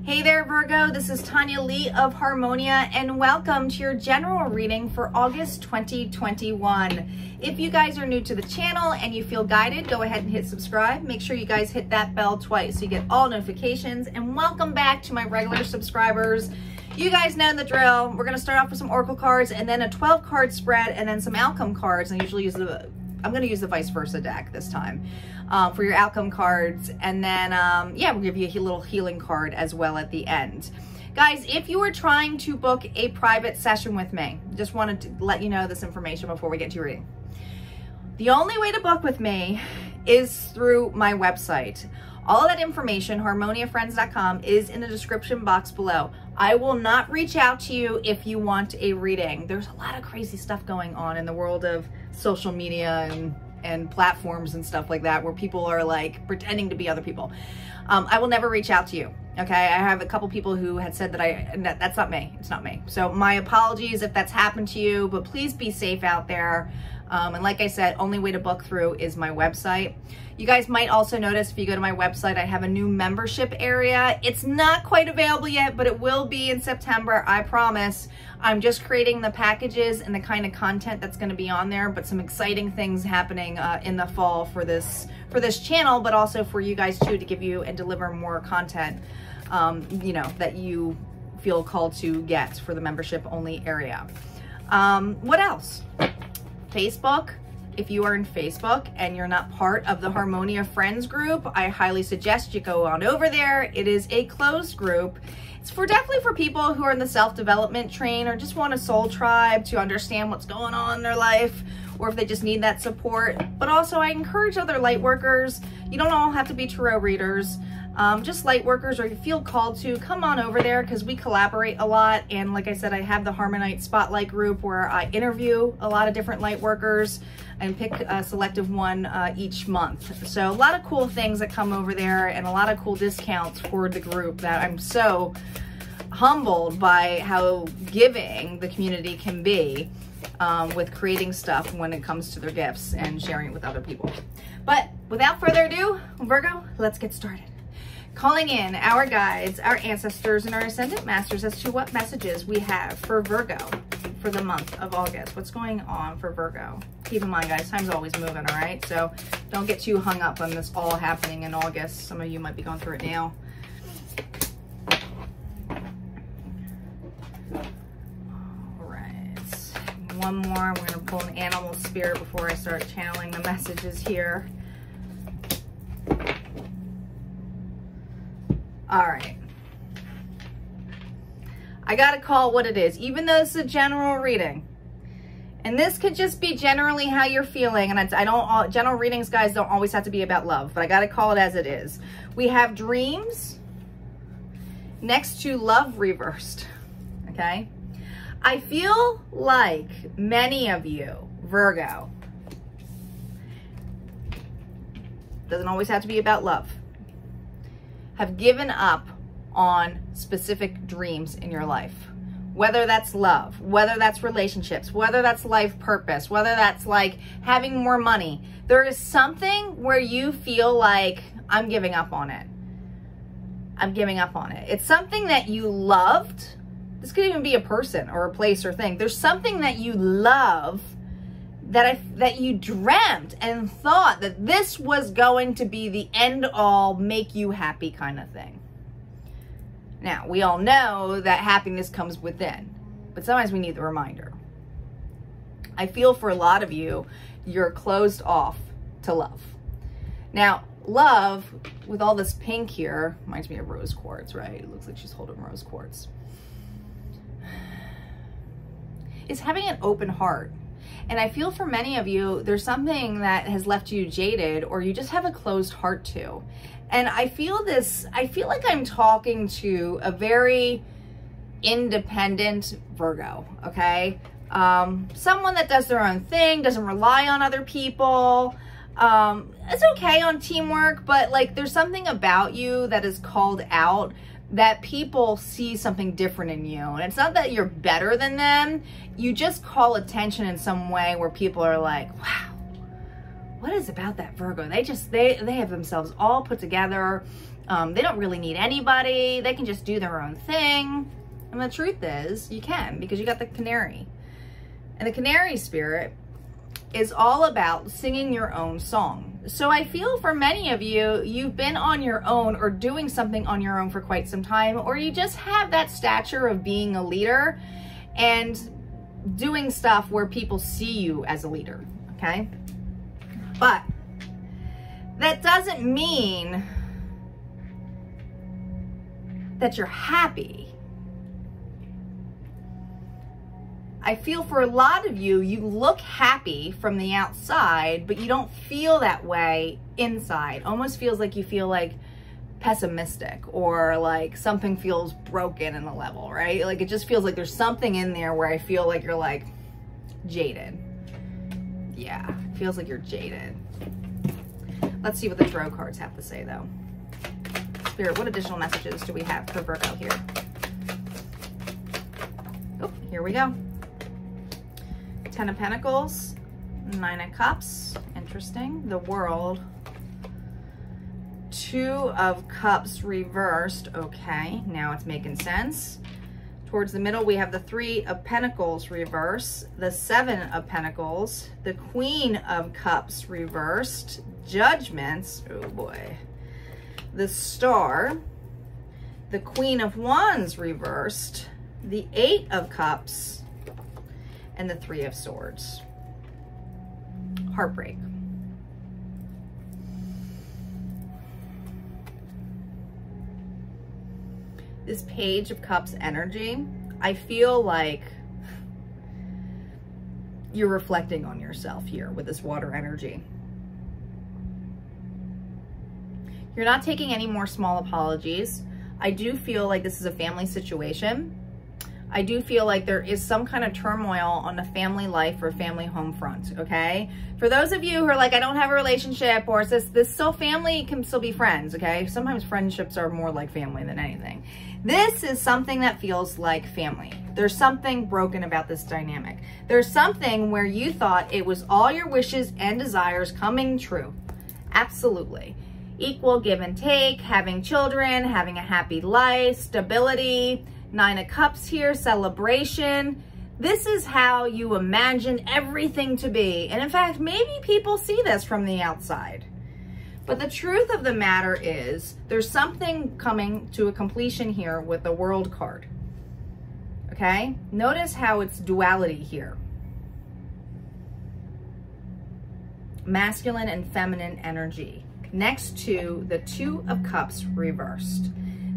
Hey there, Virgo. This is Tanya Lee of Harmonia, and welcome to your general reading for August 2021. If you guys are new to the channel and you feel guided, go ahead and hit subscribe. Make sure you guys hit that bell twice so you get all notifications. And welcome back to my regular subscribers. You guys know the drill. We're going to start off with some Oracle cards and then a 12-card spread and then some outcome cards. And I usually use I'm going to use the vice versa deck this time for your outcome cards. And then, yeah, we'll give you a little healing card as well at the end. Guys, if you are trying to book a private session with me, just wanted to let you know this information before we get to your reading. The only way to book with me is through my website. All that information, harmoniafriends.com, is in the description box below. I will not reach out to you if you want a reading. There's a lot of crazy stuff going on in the world of social media and platforms and stuff like that, where people are like pretending to be other people. I will never reach out to you. Okay, I have a couple people who had said that that's not me. It's not me. So my apologies if that's happened to you, but please be safe out there. And like I said, only way to book through is my website. You guys might also notice if you go to my website, I have a new membership area. It's not quite available yet, but it will be in September, I promise. I'm just creating the packages and the kind of content that's going to be on there, but some exciting things happening in the fall for this channel, but also for you guys too, to give you and deliver more content, you know, that you feel called to get for the membership only area. What else? Facebook. If you are in Facebook and you're not part of the Harmonia Friends group, I highly suggest you go on over there. It is a closed group. It's definitely for people who are in the self-development train or just want a soul tribe to understand what's going on in their life, or if they just need that support. But also I encourage other light workers. You don't all have to be tarot readers. Just light workers, or if you feel called to, come on over there because we collaborate a lot. And like I said, I have the Harmonite Spotlight group where I interview a lot of different light workers and pick a selective one each month. So a lot of cool things that come over there and a lot of cool discounts for the group that I'm so humbled by how giving the community can be with creating stuff when it comes to their gifts and sharing it with other people. But without further ado, Virgo, let's get started. Calling in our guides, our ancestors, and our ascendant masters as to what messages we have for Virgo for the month of August. What's going on for Virgo? Keep in mind, guys, time's always moving, all right? So don't get too hung up on this all happening in August. Some of you might be going through it now. All right. One more. We're going to pull an animal spirit before I start channeling the messages here. All right. I got to call what it is, even though it's a general reading. And this could just be generally how you're feeling. And general readings, guys, don't always have to be about love, but I got to call it as it is. We have dreams next to love reversed. Okay. I feel like many of you, Virgo, doesn't always have to be about love, have given up on specific dreams in your life. Whether that's love, whether that's relationships, whether that's life purpose, whether that's like having more money. There is something where you feel like, I'm giving up on it. I'm giving up on it. It's something that you loved. This could even be a person or a place or thing. There's something that you love that you dreamt and thought that this was going to be the end all, make you happy kind of thing. Now, we all know that happiness comes within, but sometimes we need the reminder. I feel for a lot of you, you're closed off to love. Now, love, with all this pink here, reminds me of rose quartz, right? It looks like she's holding rose quartz. It's having an open heart. And I feel for many of you, there's something that has left you jaded, or you just have a closed heart to. And I feel like I'm talking to a very independent Virgo, okay? Someone that does their own thing, doesn't rely on other people. It's okay on teamwork, but like there's something about you that is called out that people see something different in you. And it's not that you're better than them. You just call attention in some way where people are like, wow, what is about that Virgo? They have themselves all put together. They don't really need anybody. They can just do their own thing. And the truth is, you can, because you got the canary. And the canary spirit is all about singing your own song. So I feel for many of you, you've been on your own or doing something on your own for quite some time, or you just have that stature of being a leader and doing stuff where people see you as a leader, okay? But that doesn't mean that you're happy. I feel for a lot of you, you look happy from the outside, but you don't feel that way inside. Almost feels like you feel like pessimistic, or like something feels broken in the level, right? Like it just feels like there's something in there where I feel like you're like jaded. Yeah, it feels like you're jaded. Let's see what the tarot cards have to say though. Spirit, what additional messages do we have for Virgo here? Oh, here we go. 10 of Pentacles, 9 of Cups, interesting. The World, 2 of Cups reversed, okay, now it's making sense. Towards the middle, we have the 3 of Pentacles reversed, the 7 of Pentacles, the Queen of Cups reversed, Judgments, oh boy, the Star, the Queen of Wands reversed, the 8 of Cups, and the 3 of Swords. Heartbreak. This Page of Cups energy, I feel like you're reflecting on yourself here with this water energy. You're not taking any more small apologies. I do feel like this is a family situation. I do feel like there is some kind of turmoil on the family life or family home front, okay? For those of you who are like, I don't have a relationship, or it's this still family, can still be friends, okay? Sometimes friendships are more like family than anything. This is something that feels like family. There's something broken about this dynamic. There's something where you thought it was all your wishes and desires coming true. Absolutely. Equal give and take, having children, having a happy life, stability, 9 of Cups here, celebration. This is how you imagine everything to be. And in fact, maybe people see this from the outside. But the truth of the matter is there's something coming to a completion here with the World card. Okay? Notice how it's duality here. Masculine and feminine energy. Next to the 2 of Cups reversed.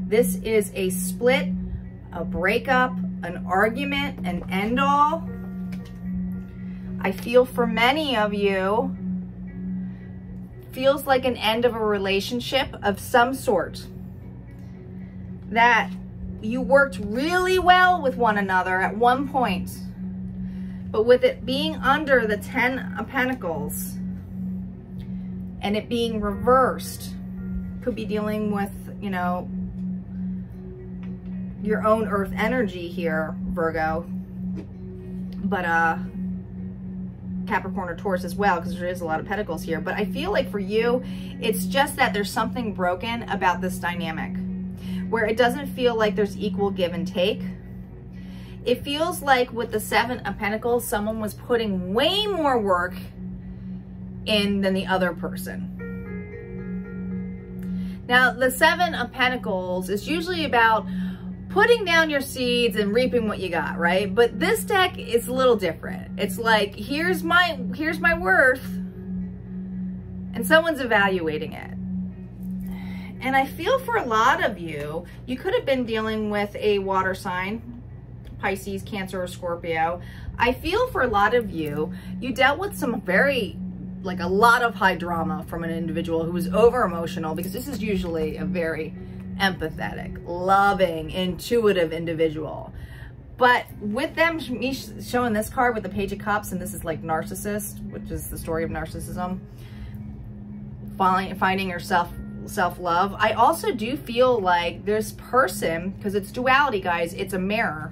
This is a split, a breakup, an argument, an end all. I feel for many of you, feels like an end of a relationship of some sort. That you worked really well with one another at one point, but with it being under the 10 of Pentacles and it being reversed, could be dealing with, you know, your own earth energy here, Virgo, but Capricorn or Taurus as well, because there is a lot of Pentacles here. But I feel like for you, it's just that there's something broken about this dynamic where it doesn't feel like there's equal give and take. It feels like with the 7 of Pentacles, someone was putting way more work in than the other person. Now, the 7 of Pentacles is usually about putting down your seeds and reaping what you got, right? But this deck is a little different. It's like, here's my worth, and someone's evaluating it. And I feel for a lot of you, you could have been dealing with a water sign, Pisces, Cancer, or Scorpio. I feel for a lot of you, you dealt with some very, like a lot of high drama from an individual who was over emotional, because this is usually a very empathetic, loving, intuitive individual. But with them, me showing this card with the Page of Cups, and this is like narcissist, which is the story of narcissism, finding your self-love. I also do feel like this person, because it's duality, guys, it's a mirror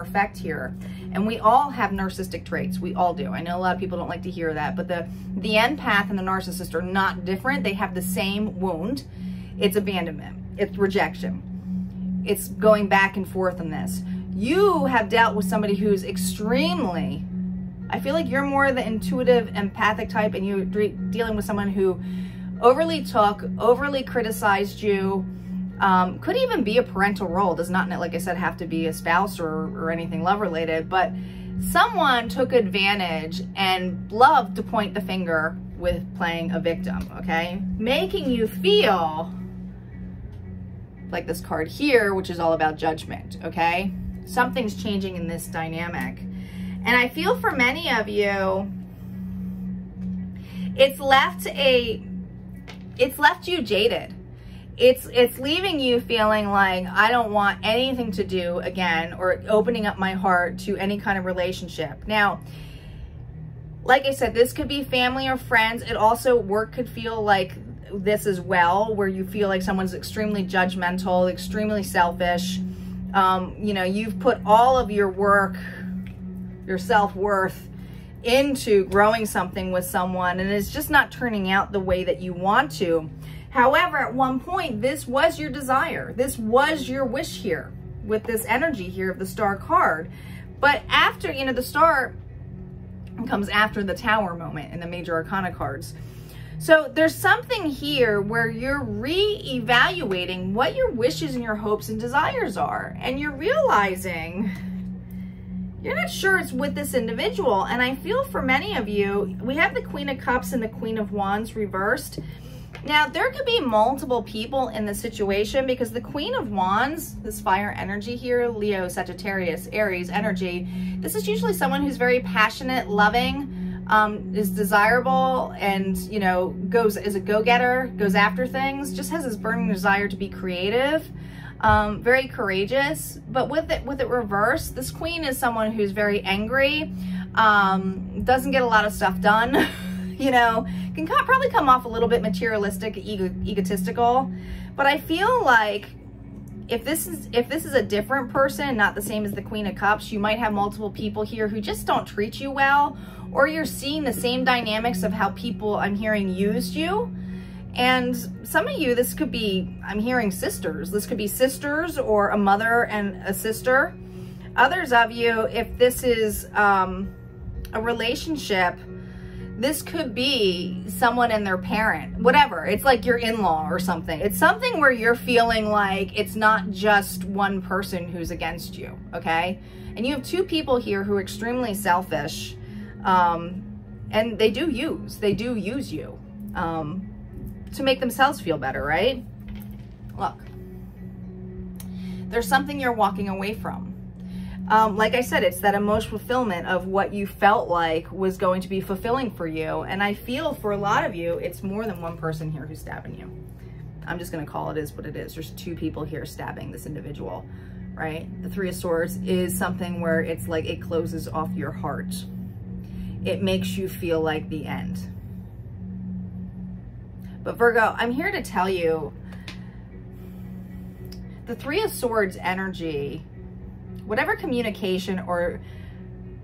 effect here. And we all have narcissistic traits. We all do. I know a lot of people don't like to hear that, but the empath and the narcissist are not different. They have the same wound. It's abandonment. It's rejection. It's going back and forth on this. You have dealt with somebody who's extremely, I feel like you're more the intuitive, empathic type, and you're dealing with someone who overly took, overly criticized you. Could even be a parental role. Does not, like I said, have to be a spouse or anything love related, but someone took advantage and loved to point the finger with playing a victim, okay? Making you feel like this card here, which is all about judgment, okay? Something's changing in this dynamic. And I feel for many of you, it's left you jaded. It's leaving you feeling like, I don't want anything to do again, or opening up my heart to any kind of relationship. Now, like I said, this could be family or friends. It also, work could feel like this as well, where you feel like someone's extremely judgmental, extremely selfish. You know, you've put all of your work, your self-worth into growing something with someone, and it's just not turning out the way that you want to. However, at one point, this was your desire. This was your wish here with this energy here of the Star card. But after, you know, the Star comes after the Tower moment in the Major Arcana cards. So there's something here where you're re-evaluating what your wishes and your hopes and desires are. And you're realizing you're not sure it's with this individual. And I feel for many of you, we have the Queen of Cups and the Queen of Wands reversed. Now, there could be multiple people in the situation, because the Queen of Wands, this fire energy here, Leo, Sagittarius, Aries energy, this is usually someone who's very passionate, loving, is desirable, and, you know, is a go-getter, goes after things, just has this burning desire to be creative, very courageous. But with it reversed, this Queen is someone who's very angry, doesn't get a lot of stuff done. You know, can probably come off a little bit materialistic, egotistical. But I feel like if this is a different person, not the same as the Queen of Cups, you might have multiple people here who just don't treat you well, or you're seeing the same dynamics of how people, I'm hearing, used you. And some of you, this could be, I'm hearing sisters. This could be sisters, or a mother and a sister. Others of you, if this is a relationship, this could be someone and their parent, whatever. It's like your in-law or something. It's something where you're feeling like it's not just one person who's against you, okay? And you have two people here who are extremely selfish, and they do use you to make themselves feel better, right? Look, there's something you're walking away from. Like I said, it's that emotional fulfillment of what you felt like was going to be fulfilling for you. And I feel for a lot of you, it's more than one person here who's stabbing you. I'm just going to call it is what it is. There's two people here stabbing this individual, right? The Three of Swords is something where it's like it closes off your heart. It makes you feel like the end. But Virgo, I'm here to tell you, the Three of Swords energy, whatever communication or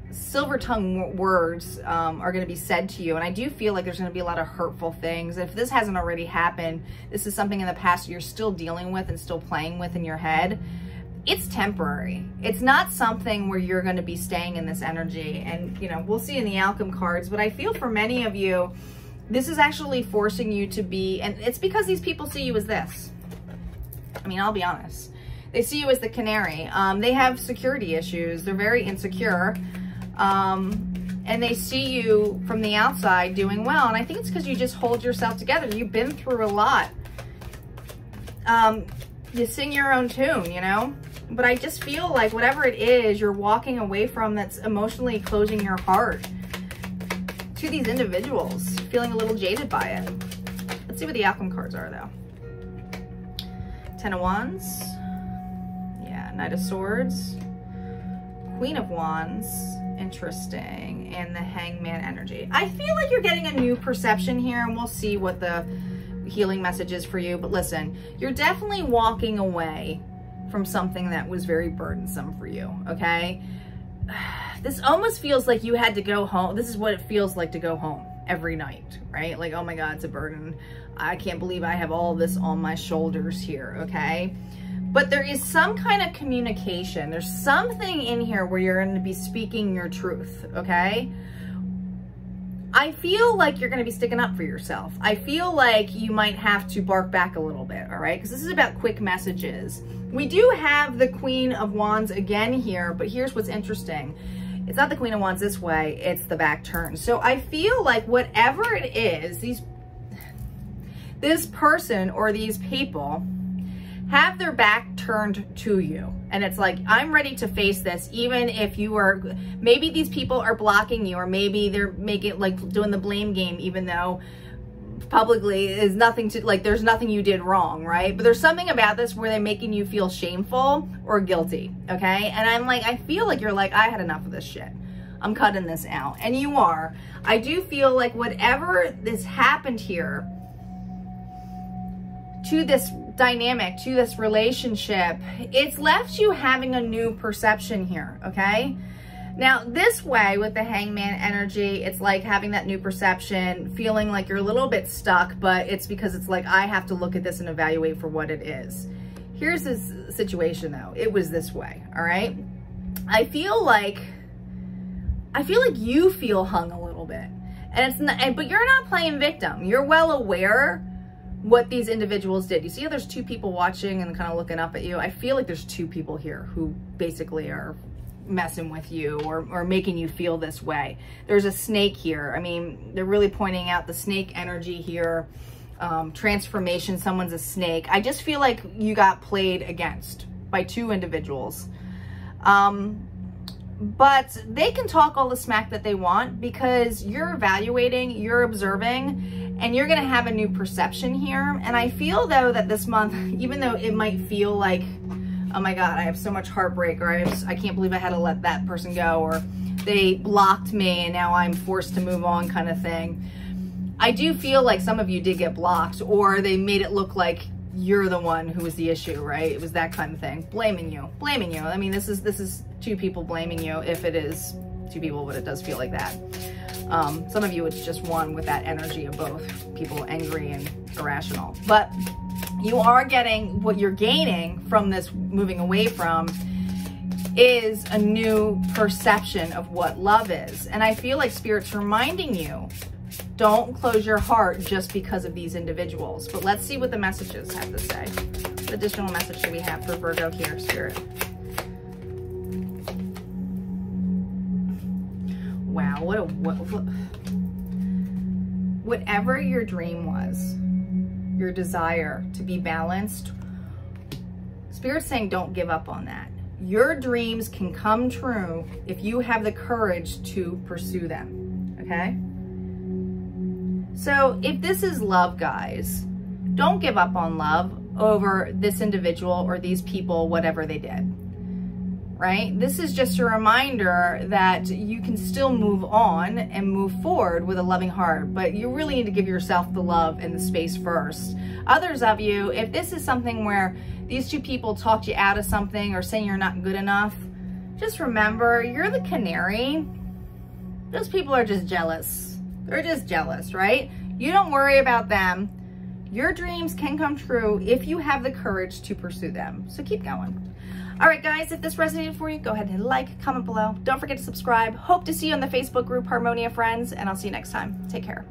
silver tongue words are going to be said to you, and I do feel like there's going to be a lot of hurtful things. If this hasn't already happened, this is something in the past you're still dealing with and still playing with in your head. It's temporary. It's not something where you're going to be staying in this energy. And, you know, we'll see in the outcome cards, but I feel for many of you, this is actually forcing you to be, and it's because these people see you as this. I mean, I'll be honest. They see you as the canary. They have security issues. They're very insecure. And they see you from the outside doing well. And I think it's because you just hold yourself together. You've been through a lot. You sing your own tune, you know? But I just feel like whatever it is you're walking away from that's emotionally closing your heart to these individuals, feeling a little jaded by it. Let's see what the outcome cards are, though. Ten of Wands. Yeah, Knight of Swords. Queen of Wands. Interesting. And the Hangman energy. I feel like you're getting a new perception here, and we'll see what the healing message is for you. But listen, you're definitely walking away from something that was very burdensome for you, okay? This almost feels like you had to go home. This is what it feels like to go home every night, right? Like, oh my God, it's a burden. I can't believe I have all this on my shoulders here, okay? But there is some kind of communication. There's something in here where you're going to be speaking your truth, okay? I feel like you're going to be sticking up for yourself. I feel like you might have to bark back a little bit, all right? Because this is about quick messages. We do have the Queen of Wands again here, but here's what's interesting. It's not the Queen of Wands this way, it's the back turn. So I feel like whatever it is, this person or these people have their back turned to you. And it's like, I'm ready to face this, even if you are, maybe these people are blocking you, or maybe they're making, like, doing the blame game, even though publicly is nothing to, like, there's nothing you did wrong, right? But there's something about this where they're making you feel shameful or guilty, okay? And I'm like, I feel like you're like, I had enough of this shit. I'm cutting this out. And you are. I do feel like whatever this happened here, to this dynamic, to this relationship, it's left you having a new perception here, okay? Now, this way with the Hangman energy, it's like having that new perception, feeling like you're a little bit stuck, but it's because it's like, I have to look at this and evaluate for what it is. Here's this situation though. It was this way, all right? I feel like you feel hung a little bit. And it's not, but you're not playing victim. You're well aware what these individuals did. You see how there's two people watching and kind of looking up at you? I feel like there's two people here who basically are messing with you or making you feel this way. There's a snake here. I mean, they're really pointing out the snake energy here. Transformation, someone's a snake. I just feel like you got played against by two individuals. But they can talk all the smack that they want because you're evaluating, you're observing, and you're gonna have a new perception here. And I feel though that this month, even though it might feel like, oh my God, I have so much heartbreak, or I can't believe I had to let that person go, or they blocked me and now I'm forced to move on kind of thing. I do feel like some of you did get blocked, or they made it look like you're the one who was the issue, right? It was that kind of thing. Blaming you. I mean, this is two people blaming you, if it is two people, but it does feel like that. Some of you, it's just one with that energy of both people, angry and irrational. But you are getting, what you're gaining from this moving away from is a new perception of what love is. And I feel like Spirit's reminding you, don't close your heart just because of these individuals. But let's see what the messages have to say. What additional message do we have for Virgo here, Spirit? Wow, whatever your dream was, your desire to be balanced, Spirit's saying don't give up on that. Your dreams can come true if you have the courage to pursue them, okay? So if this is love, guys, don't give up on love over this individual or these people, whatever they did, right? This is just a reminder that you can still move on and move forward with a loving heart, but you really need to give yourself the love and the space first. Others of you, if this is something where these two people talked you out of something or saying you're not good enough, just remember, you're the canary. Those people are just jealous. They're just jealous, right? You don't worry about them. Your dreams can come true if you have the courage to pursue them. So keep going. All right, guys, if this resonated for you, go ahead and hit like, comment below. Don't forget to subscribe. Hope to see you on the Facebook group Harmonia Friends, and I'll see you next time. Take care.